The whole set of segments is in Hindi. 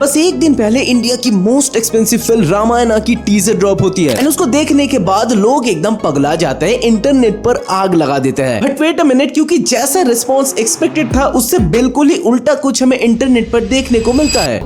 बस एक दिन पहले इंडिया की मोस्ट एक्सपेंसिव फिल्म रामायण की टीजर ड्रॉप होती है एंड उसको देखने के बाद लोग एकदम पगला जाते हैं, इंटरनेट पर आग लगा देते हैं। बट वेट अ मिनट, क्योंकि जैसा रिस्पॉन्स एक्सपेक्टेड था उससे बिल्कुल ही उल्टा कुछ हमें इंटरनेट पर देखने को मिलता है।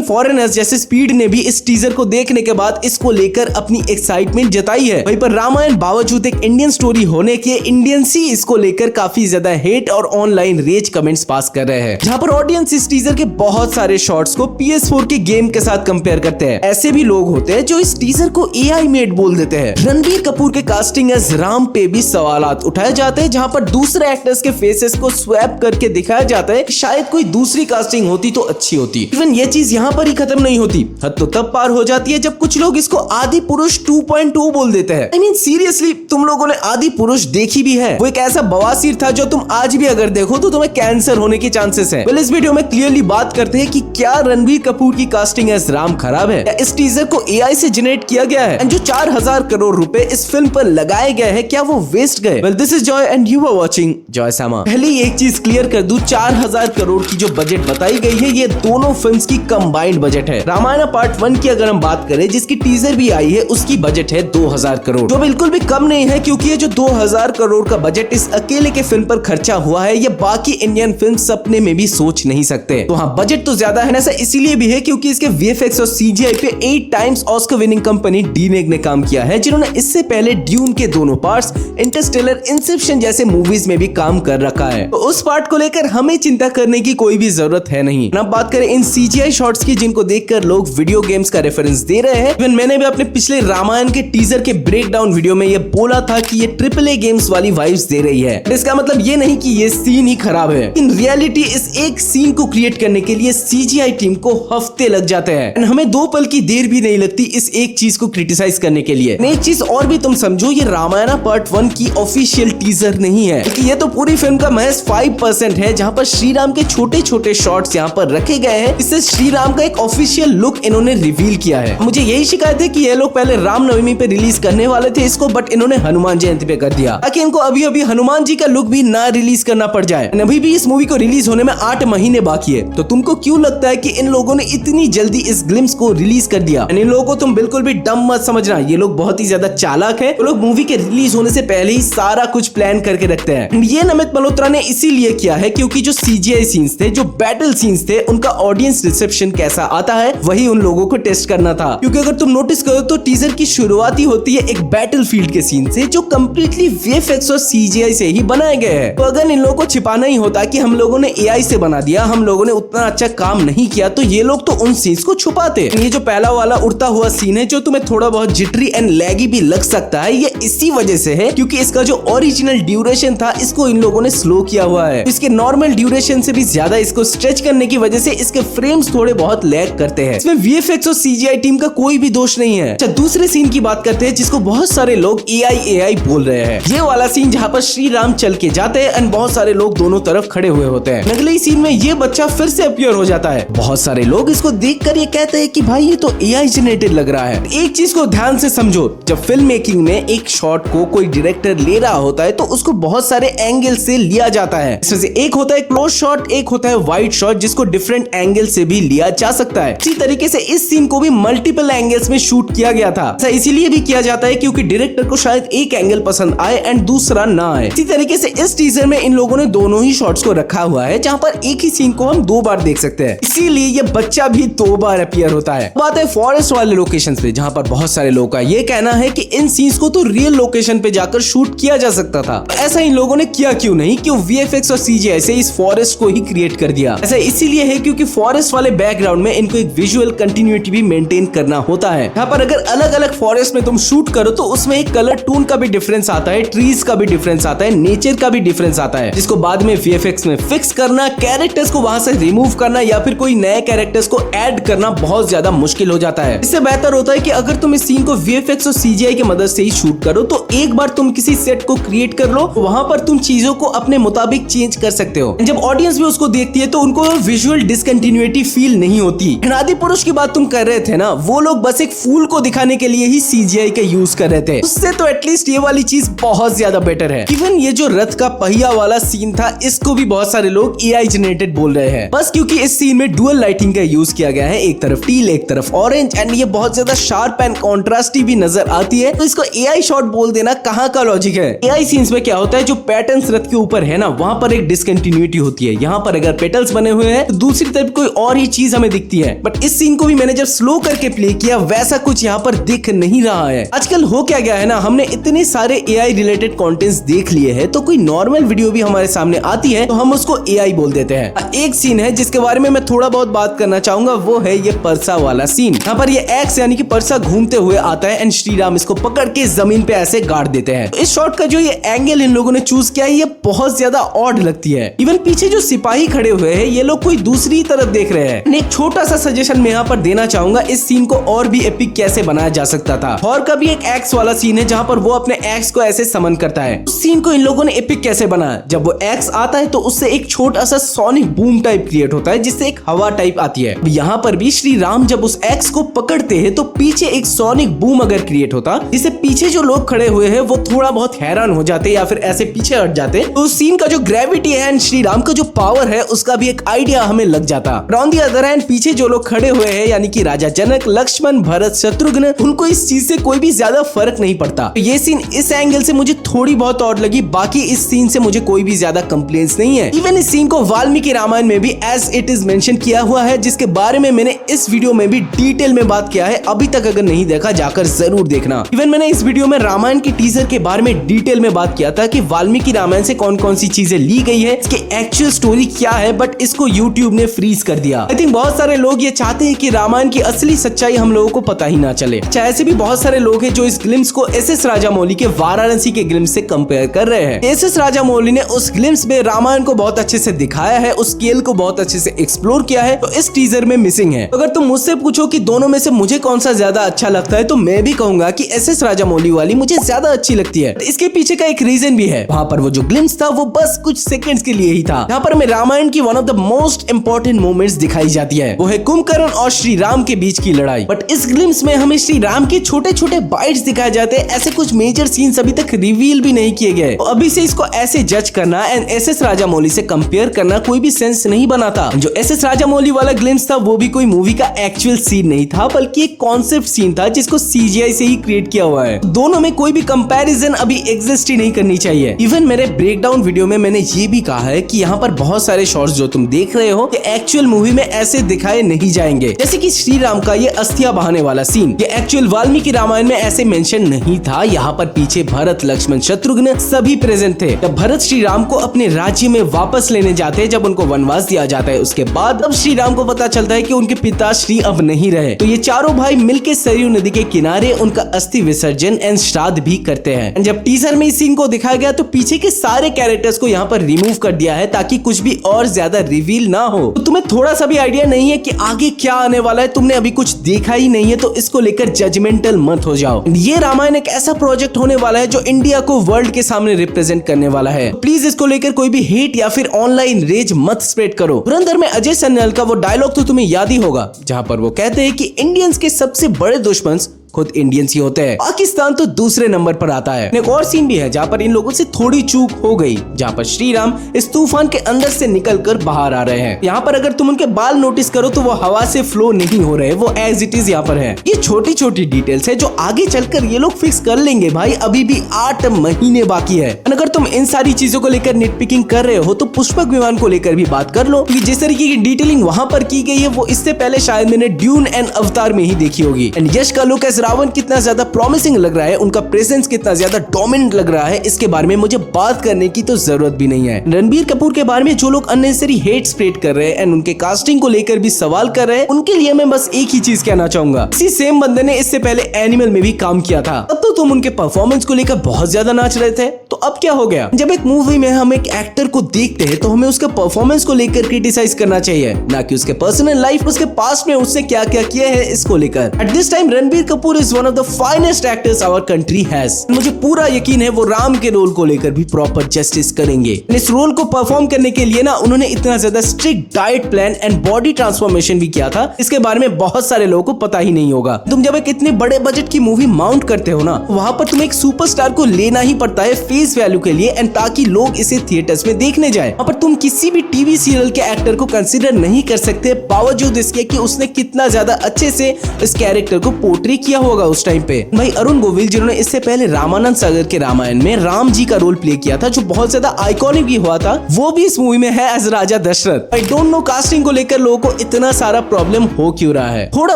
फॉरेनर्स जैसे स्पीड ने भी इस टीजर को देखने के बाद इसको लेकर अपनी एक्साइटमेंट जताई है। वहीं पर रामायण बावजूद एक इंडियन स्टोरी होने के इंडियंस ही इसको लेकर काफी ज्यादा हेट और ऑनलाइन रेज कमेंट्स पास कर रहे हैं, जहां पर ऑडियंस इस टीजर के बहुत सारे शॉट्स को PS4 के गेम के साथ कंपेयर करते हैं। ऐसे भी लोग होते हैं जो इस टीजर को AI मेड बोल देते हैं। रणबीर कपूर के कास्टिंग एज राम पे भी सवालात उठाए जाते हैं, जहां पर दूसरे एक्टर्स के फेसेस को स्वैप करके दिखाया जाता है कि शायद कोई दूसरी कास्टिंग होती तो अच्छी होती। इवन ये चीज यहाँ पर ही खत्म नहीं होती, हद तो तब पार हो जाती है जब कुछ लोग इसको आदि पुरुष 2.2 बोल देते हैं। I mean, सीरियसली तुम लोगों ने आदि पुरुष देखी भी है? वो एक ऐसा बवासीर था जो तुम आज भी अगर देखो तो तुम्हें कैंसर होने के चांसेस हैं। इस वीडियो में क्लियरली बात करते हैं कि क्या रणबीर कपूर की कास्टिंग एज राम खराब है या इस टीजर को AI से जनरेट किया गया है एंड जो 4000 करोड़ रुपए इस फिल्म पर लगाए गए हैं क्या वो वेस्ट गए? Well, this is Joy and you are watching Joy Sama. पहले एक चीज क्लियर कर दूं, 4000 करोड़ की जो बजट बताई गई है ये दोनों फिल्म्स की कंबाइंड बजट है। रामायण पार्ट 1 की अगर हम बात करें जिसकी टीजर भी आई है उसकी बजट है 2000 करोड़, जो बिल्कुल भी कम नहीं है, क्योंकि ये जो 2000 करोड़ का बजट इस अकेले के फिल्म पर खर्चा हुआ है ये बाकी इंडियन फिल्म सपने में भी सोच नहीं सकते। तो हाँ, बजट तो ज्यादा है, ऐसा इसीलिए भी है क्योंकि इसके VFX और CGI पे 8 टाइम्स ऑस्कर विनिंग कंपनी डीनेग ने काम किया है, जिन्होंने इससे पहले ड्यून के दोनों पार्ट्स, इंटरस्टेलर, इंसेप्शन जैसे मूवीज में भी काम कर रखा है। तो उस पार्ट को लेकर हमें चिंता करने की कोई भी जरूरत है नहीं। अब बात करें इन CGI शॉट्स की जिनको देखकर लोग वीडियो गेम्स का रेफरेंस दे रहे हैं। इवन मैंने भी अपने पिछले रामायण के टीजर के ब्रेकडाउन वीडियो में ये बोला था कि ये AAA गेम्स वाली वाइब्स दे रही है। इसका मतलब ये नहीं कि ये सीन ही खराब है। इन रियलिटी इस एक सीन को क्रिएट करने के लिए CGI टीम को हफ्ते लग जाते हैं एंड हमें 2 पल की देर भी नहीं लगती इस एक चीज को क्रिटिसाइज करने के लिए। एक चीज और भी तुम समझो, ये रामायण पार्ट 1 की ऑफिशियल टीजर नहीं है, क्योंकि ये तो पूरी फिल्म का महज 5% है, जहां पर श्री राम के छोटे छोटे शॉट्स यहाँ पर रखे गए हैं। इससे श्री राम का एक ऑफिशियल लुक इन्होंने रिवील किया है। मुझे यही शिकायत है कि ये लोग पहले रामनवमी पे रिलीज करने वाले थे इसको, बट इन्होंने हनुमान जयंती पे कर दिया ताकि इनको अभी अभी हनुमान जी का लुक भी ना रिलीज करना पड़ जाए। अभी भी इस मूवी को रिलीज होने में 8 महीने बाकी है। तो तुमको क्यों लगता है कि इन लोगों ने इतनी जल्दी इस ग्लिम्स को रिलीज कर दिया? इन लोगों को तुम बिल्कुल भी डम मत समझना, ये लोग बहुत ही ज्यादा चालाक हैं। वो लोग मूवी के रिलीज होने से पहले ही सारा कुछ प्लान करके रखते हैं। ये नमित मल्होत्रा ने इसीलिए किया है क्योंकि जो CGI सीन्स थे, जो बैटल सीन्स थे, उनका ऑडियंस रिसेप्शन कैसा आता है वही उन लोगों को टेस्ट करना था। क्योंकि अगर तुम नोटिस करो तो टीजर की शुरुआत ही होती है एक बैटल फील्ड के सीन से, जो कंप्लीटली VFX और CGI से ही बनाए गए हैं। तो अगर इन लोगों को छिपाना ही होता कि हम लोगों ने AI से बना दिया, हम लोगों ने उतना अच्छा काम नहीं किया, तो ये लोग तो उन सीन्स को छुपाते। ये जो पहला वाला उड़ता हुआ सीन है जो तुम्हें थोड़ा बहुत जिटरी एंड लैगी भी लग सकता है, ये इसी वजह से है क्योंकि इसका जो ओरिजिनल ड्यूरेशन था इसको इन लोगों ने स्लो किया हुआ है। इसके नॉर्मल ड्यूरेशन से भी ज्यादा इसको स्ट्रेच करने की वजह से इसके फ्रेम्स थोड़े बहुत लैग करते हैं। इसमें VFX और CGI टीम का कोई भी दोष नहीं है। अच्छा, दूसरे सीन की बात करते हैं जिसको बहुत सारे लोग AI बोल रहे हैं। ये वाला सीन जहाँ पर श्री राम चल के जाते हैं एंड बहुत सारे लोग दोनों तरफ खड़े हुए होते हैं। अगले ही सीन में ये बच्चा फिर से अपीयर हो जाता है। बहुत सारे लोग इसको देखकर ये कहते हैं कि भाई ये तो AI जनरेटेड लग रहा है। एक चीज को ध्यान से समझो, जब फिल्म मेकिंग में एक शॉट को कोई डायरेक्टर ले रहा होता है तो उसको बहुत सारे एंगल से लिया जाता है। इसमें से एक होता है क्लोज शॉट, एक होता है वाइड शॉट, जिसको डिफरेंट एंगल से भी लिया जा सकता है। इसी तरीके से इस सीन को भी मल्टीपल एंगल्स में शूट किया गया था। ऐसा इसीलिए भी किया जाता है क्योंकि डायरेक्टर को शायद एक एंगल पसंद आए एंड दूसरा ना आए। इसी तरीके से इस टीजर में इन लोगों ने दोनों ही शॉट्स को रखा हुआ है, जहां पर एक ही सीन को हम 2 बार देख सकते हैं। इसीलिए ये बच्चा भी 2 बार अपीयर होता है। बात है फॉरेस्ट वाले लोकेशंस पे, जहां पर बहुत सारे लोगों का ये कहना है कि इन सीन्स को तो रियल लोकेशन पे जाकर शूट किया जा सकता था। ऐसा इन लोगों ने किया क्यों नहीं? क्यों VFX और CGI से इस फॉरेस्ट को ही क्रिएट कर दिया? ऐसा इसीलिए है क्योंकि फॉरेस्ट वाले बैकग्राउंड में इनको एक विजुअल कंटिन्यूटी भी मेंटेन करना होता है। यहाँ पर अगर अलग अलग फॉरेस्ट में तुम शूट करो तो उसमें एक कलर टून का भी डिफरेंस आता है, ट्रीज का भी डिफरेंस आता है, नेचर का भी डिफरेंस आता है, जिसको बाद में VFX में फिक्स करना, कैरेक्टर्स को वहां से रिमूव करना या फिर कोई नए कैरेक्टर्स को ऐड करना बहुत ज्यादा मुश्किल हो जाता है। इससे बेहतर होता है कि अगर तुम इस सीन को VFX और CGI की मदद से ही शूट करो तो एक बार तुम किसी सेट को क्रिएट कर लो, वहां पर तुम चीजों को अपने मुताबिक चेंज कर सकते हो। जब ऑडियंस भी उसको देखती है तो उनको विजुअल डिसकंटिन्यूटी फील नहीं होती। आदि पुरुष की बात तुम कर रहे थे ना, वो लोग बस एक फूल को दिखाने के लिए ही CGI का यूज कर रहे थे। उससे तो एटलीस्ट ये वाली चीज बहुत ज्यादा बेटर है। इवन ये जो रथ का पहिया वाला सीन था, इसको भी बहुत सारे लोग AI जनरेटेड बोल रहे हैं, बस क्योंकि इस सीन में डुअल लाइटिंग का यूज किया गया है, एक तरफ टील एक तरफ ऑरेंज, एंड ये बहुत ज्यादा शार्प एंड कॉन्ट्रास्टी भी नजर आती है। तो इसको AI शॉट बोल देना कहाँ का लॉजिक है। AI सीन्स में क्या होता है, जो पैटर्न्स रथ के ऊपर है ना, वहां पर एक डिसकंटिन्यूटी होती है। यहाँ पर अगर पेटल्स बने हुए हैं तो दूसरी तरफ कोई और ही चीज हमें दिखती है। बट इस सीन को भी मैंने जब स्लो करके प्ले किया, वैसा कुछ यहाँ पर दिख नहीं रहा है। आजकल हो क्या गया है ना, हमने इतने सारे AI रिलेटेड कंटेंट्स देख लिए हैं, तो कोई नॉर्मल वीडियो भी हमारे सामने आती है तो हम उसको AI बोल देते हैं। एक सीन है जिसके बारे में मैं थोड़ा बहुत बात करना चाहूंगा, वो है ये परसा वाला सीन। यहाँ पर ये एक्स यानी कि परसा घूमते हुए आता है एंड श्री राम इसको पकड़ के जमीन पे ऐसे गाड़ देते हैं। तो इस शॉट का जो ये एंगल इन लोगों ने चूज किया है, ये बहुत ज्यादा ऑड लगती है। इवन पीछे जो सिपाही खड़े हुए हैं, ये लोग कोई दूसरी तरफ देख रहे हैं। एक छोटा सा सजेशन मैं यहाँ पर देना चाहूंगा, इस सीन को और भी एपिक कैसे बनाया जा सकता था। थॉर का भी एक एक्स वाला सीन है जहाँ पर वो अपने एक्स को ऐसे समन करता है। उस सीन को इन लोगों ने एपिक कैसे बनाया, जब वो एक्स आता है तो उससे एक छोटा सा सोनिक बूम टाइप क्रिएट होता है, जिससे एक हवा टाइप आती है। यहाँ पर भी श्री राम जब उस एक्स को पकड़ते हैं तो पीछे एक सोनिक बूम अगर क्रिएट होता, जिससे पीछे जो लोग खड़े हुए हैं वो थोड़ा बहुत हैरान हो जाते या फिर ऐसे पीछे हट जाते। तो उस सीन का जो ग्रेविटी है एंड श्री राम का जो पावर है, उसका भी एक आइडिया हमें लग जाता। ऑन दी अदर हैंड पीछे जो लोग खड़े हुए हैं यानी कि राजा जनक, लक्ष्मण, भरत, शत्रुघ्न, उनको इस चीज से कोई भी ज्यादा फर्क नहीं पड़ता। तो ये सीन इस एंगल से मुझे थोड़ी बहुत और लगी, बाकी इस सीन से मुझे कोई भी ज्यादा कंप्लेंट्स नहीं है। इवन इस सीन को वाल्मीकि रामायण में भी एज इट इज मेंशन किया हुआ है, जिसके बारे में मैंने इस वीडियो में भी डिटेल में बात किया है। अभी तक अगर नहीं देखा जाकर जरूर देखना। इवन मैंने इस वीडियो में रामायण की टीजर के बारे में डिटेल में बात किया था कि वाल्मीकि रामायण से कौन कौन सी चीजें ली गई है, इसकी एक्चुअल स्टोरी क्या है, बट इसको यूट्यूब ने फ्रीज कर दिया। आई थिंक बहुत सारे लोग ये चाहते हैं कि रामायण की असली सच्चाई हम लोगों को पता ही ना चले। ऐसे भी बहुत सारे लोग हैं जो इस ग्लिम्स को SS राजामौली के वाराणसी के ग्लिम्स से कंपेयर कर रहे हैं। SS राजामौली ने उस ग्लिम्स में रामायण को बहुत अच्छे से दिखाया है, उस स्केल को बहुत अच्छे से एक्सप्लोर किया है, तो इस टीजर में मिसिंग है। अगर तुम मुझसे पूछो कि दोनों में से मुझे कौन सा ज्यादा अच्छा लगता है, तो मैं भी कहूंगा कि SS राजामौली वाली मुझे ज्यादा अच्छी लगती है। इसके पीछे का एक रीजन भी है। वहाँ पर वो जो ग्लिम्स था वो बस कुछ सेकंड्स के लिए ही था। यहाँ पर हमें रामायण की one of the most important moments दिखाई जाती है, वो है कुंभकर्ण और श्री राम के बीच की लड़ाई। बट इस ग्लिम्स में हमें श्री राम के छोटे छोटे बाइट्स दिखाए जाते हैं। ऐसे कुछ मेजर सीन्स अभी तक रिवील भी नहीं किए गए। तो अभी से इसको ऐसे जज करना एंड SS राजामौली से कंपेयर करना कोई भी सेंस नहीं बनाता। जो SS राजामौली वाला ग्लिम्स था वो भी कोई मूवी का एक्चुअल सीन नहीं था, बल्कि एक कॉन्सेप्ट सीन था जिसको CGI से ही क्रिएट किया हुआ है। दोनों में कोई भी कंपैरिजन अभी एग्जिस्ट ही नहीं करनी चाहिए। इवन मेरे ब्रेकडाउन वीडियो में मैंने ये भी कहा है कि यहाँ पर बहुत सारे शॉट्स जो तुम देख रहे हो ये एक्चुअल मूवी में ऐसे दिखाए नहीं जाएंगे। जैसे कि श्री राम का ये अस्थियां बहाने वाला सीन, ये एक्चुअल वाल्मीकि रामायण में ऐसे मेंशन नहीं था। यहाँ पर पीछे भरत, लक्ष्मण, शत्रुघ्न सभी प्रेजेंट थे। जब भरत श्री राम को अपने राज्य में वापस लेने जाते हैं, जब उनको वनवास दिया जाता है, उसके बाद अब श्री राम को पता चलता है कि उनके पिता श्री अब नहीं रहे, तो ये चारों भाई मिलकर सरयू नदी के किनारे उनका अस्थि विसर्जन एंड श्राद्ध भी करते हैं। जब टीजर में इस सीन को दिखाया गया तो पीछे के सारे कैरेक्टर्स को यहाँ पर रिमूव कर दिया है ताकि कुछ भी और ज्यादा रिवील ना हो। तो तुम्हें थोड़ा सा भी आइडिया नहीं है कि आगे क्या आने वाला है, तुमने अभी कुछ देखा ही नहीं है, तो इसको लेकर जजमेंटल मत हो जाओ। ये रामायण एक ऐसा प्रोजेक्ट होने वाला है जो इंडिया को वर्ल्ड के सामने रिप्रेजेंट करने वाला है। प्लीज इसको लेकर कोई भी हेट या फिर ऑनलाइन रेज मत स्प्रेड करो। धुरंधर में अजय सन्याल का वो डायलॉग तो तुम्हें याद ही होगा, जहाँ पर वो कहते हैं कि इंडियंस के सबसे बड़े दुश्मन खुद इंडियंस ही होते हैं, पाकिस्तान तो दूसरे नंबर पर आता है। एक और सीन भी है जहाँ पर इन लोगों से थोड़ी चूक हो गई, जहाँ पर श्री राम इस तूफान के अंदर से निकलकर बाहर आ रहे हैं। यहाँ पर अगर तुम उनके बाल नोटिस करो तो वो हवा से फ्लो नहीं हो रहे, वो एज इट इज यहाँ पर है। ये छोटी छोटी डिटेल्स है जो आगे चलकर ये लोग फिक्स कर लेंगे भाई, अभी भी 8 महीने बाकी है। अगर तुम इन सारी चीजों को लेकर निटपिकिंग कर रहे हो तो पुष्पक विमान को लेकर भी बात कर लो, क्योंकि जिस तरीके की डिटेलिंग वहाँ पर की गई है वो इससे पहले शायद मैंने ड्यून एंड अवतार में ही देखी होगी। एंड यश का लुक एज रावण कितना ज्यादा प्रॉमिसिंग लग रहा है, उनका प्रेजेंस कितना ज्यादा डोमिनेंट लग रहा है, इसके बारे में मुझे बात करने की तो जरूरत भी नहीं है। रणबीर कपूर के बारे में जो लोग अननेसेसरी हेट स्प्रेड कर रहे हैं एंड उनके कास्टिंग को लेकर भी सवाल कर रहे हैं, उनके लिए मैं बस एक ही चीज कहना चाहूंगा, इसी सेम बंदे ने इससे पहले एनिमल में भी काम किया था, तब तो तुम उनके परफॉर्मेंस को लेकर बहुत ज्यादा नाच रहे थे, तो अब क्या हो गया? जब एक मूवी में हम एक एक्टर को देखते हैं तो हमें उसके परफॉर्मेंस को लेकर क्रिटिसाइज करना चाहिए, ना कि उसके पर्सनल लाइफ, उसके पास्ट में उसने क्या क्या किया है इसको लेकर। At this time Ranbir Kapoor is one of the finest actors our country has. मुझे पूरा यकीन है वो राम के रोल को लेकर भी प्रॉपर जस्टिस करेंगे। इस रोल को परफॉर्म करने के लिए ना उन्होंने इतना ज्यादा strict diet plan and body transformation भी किया था, इसके बारे में बहुत सारे लोगों को पता ही नहीं होगा। तुम जब एक इतने बड़े बजट की मूवी माउंट करते हो ना, वहां पर तुम्हें एक सुपरस्टार को लेना ही पड़ता है फेस वैल्यू के लिए एंड ताकि लोग इसे थिएटर्स में देखने जाए। वहां पर तुम किसी भी टीवी सीरियल के एक्टर को कंसीडर नहीं कर सकते, बावजूद इसके कि उसने कितना ज्यादा अच्छे से इस कैरेक्टर को पोर्ट्रे किया होगा उस टाइम पे। भाई अरुण गोविल जिन्होंने इससे पहले रामानंद सागर के रामायण में राम जी का रोल प्ले किया था, जो बहुत ज्यादा आइकॉनिक भी हुआ था, वो भी इस मूवी में है as Raja Dasharath. I don't know casting को लेकर लोगों को इतना सारा प्रॉब्लम हो क्यों रहा है। थोड़ा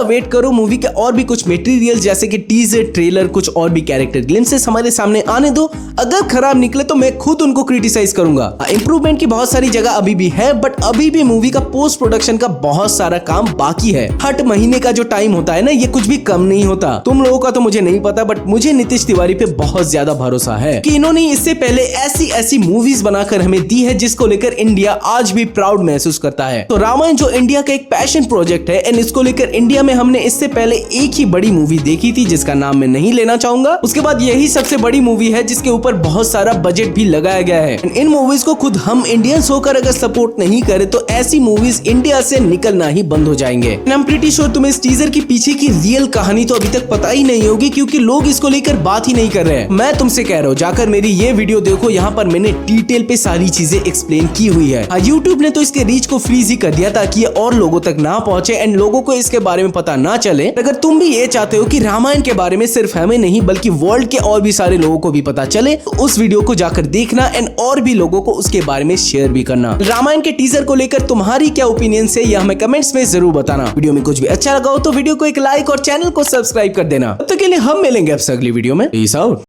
वेट करो, मूवी के और भी कुछ मटेरियल जैसे कि टीजर, ट्रेलर, कुछ और भी कैरेक्टर ग्लिम्पसेस हमारे सामने आने दो। अगर खराब निकले तो मैं खुद उनको क्रिटिसाइज करूंगा। इंप्रूवमेंट की बहुत सारी जगह अभी भी है, बट अभी भी मूवी का पोस्ट प्रोडक्शन का बहुत सारा काम बाकी है। 8 महीने का जो टाइम होता है ना, ये कुछ भी कम नहीं होता। तुम लोगों का तो मुझे नहीं पता, बट मुझे नीतीश तिवारी पे बहुत ज्यादा भरोसा है कि इन्होंने इससे पहले ऐसी मूवीज बनाकर हमें दी है जिसको लेकर इंडिया आज भी प्राउड महसूस करता है। तो रामायण जो इंडिया का एक पैशन प्रोजेक्ट है एंड इसको लेकर इंडिया में हमने इससे पहले एक ही बड़ी मूवी देखी थी जिसका नाम मैं नहीं लेना चाहूंगा। उसके बाद यही सबसे बड़ी मूवी है जिसके ऊपर बहुत सारा बजट भी लगाया गया है। इन मूवीज को खुद हम इंडियंस होकर अगर सपोर्ट नहीं करें तो ऐसी मूवीज इंडिया से निकलना ही बंद हो जाएंगे। आई एम प्रीटी श्योर तुम्हें इस टीजर के पीछे की रियल कहानी तो अभी तक पता ही नहीं होगी, क्योंकि लोग इसको लेकर बात ही नहीं कर रहे हैं। मैं तुमसे कह रहा हूँ जाकर मेरी ये वीडियो देखो, यहाँ पर मैंने डिटेल पे सारी चीजें एक्सप्लेन की हुई है। यूट्यूब ने तो इसके रीच को फ्रीज ही कर दिया ताकि ये और लोगों तक ना पहुंचे एंड लोगों को इसके बारे में पता ना चले। अगर तुम भी ये चाहते हो कि रामायण के बारे में सिर्फ हमें नहीं बल्कि वर्ल्ड के और भी सारे लोगों को भी पता चले, तो उस वीडियो को जाकर देखना एंड और भी लोगों को उसके बारे में शेयर भी करना। रामायण के टीजर को लेकर तुम्हारी क्या ओपिनियन है यह हमें कमेंट्स में जरूर बताना। वीडियो में कुछ भी अच्छा लगा हो तो वीडियो को एक लाइक और चैनल को सब्सक्राइब कर देना। तब तक के लिए हम मिलेंगे आपसे अगली वीडियो में। Peace out.